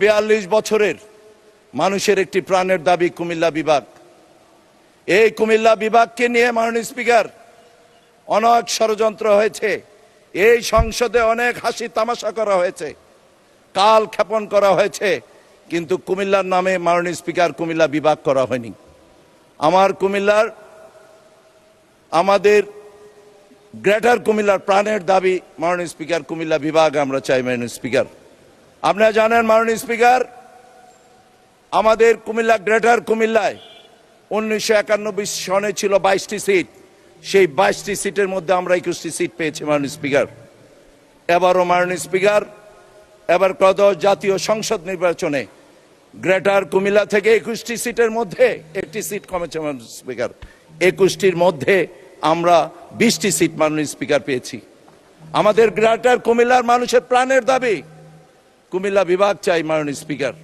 42 বছরের মানুষের একটি প্রাণের দাবি কুমিল্লা বিভাগ। এই কুমিল্লা বিভাগকে নিয়ে মাননীয় স্পিকার অনেক ষড়যন্ত্র হয়েছে, এই সংসদে অনেক হাসি তামাশা করা হয়েছে, কাল ক্ষেপণ করা হয়েছে, কিন্তু কুমিল্লার নামে মাননীয় স্পিকার কুমিল্লা বিভাগ করা হয়নি। আমাদের গ্রেটার কুমিল্লার প্রাণের দাবি মাননীয় স্পিকার কুমিল্লা বিভাগ আমরা চাই। মাননীয় স্পিকার, আপনারা জানেন মাননীয় স্পিকার, আমাদের কুমিল্লা গ্রেটার কুমিল্লায় 1991 সনে ছিল 22টি সিট, সেই 22টি সিটের মধ্যে আমরা 21টি সিট পেয়েছি মাননীয় স্পিকার। এবারও মাননীয় স্পিকার, এবার ত্রয়োদশ জাতীয় সংসদ নির্বাচনে গ্রেটার কুমিল্লা থেকে 21টি সিটের মধ্যে একটি সিট কমেছে মাননীয় স্পিকার। 21টির মধ্যে আমরা 20টি সিট মাননীয় স্পিকার পেয়েছি। আমাদের গ্রেটার কুমিল্লার মানুষের প্রাণের দাবি কুমিল্লা বিভাগ চাই মাননীয় স্পিকার।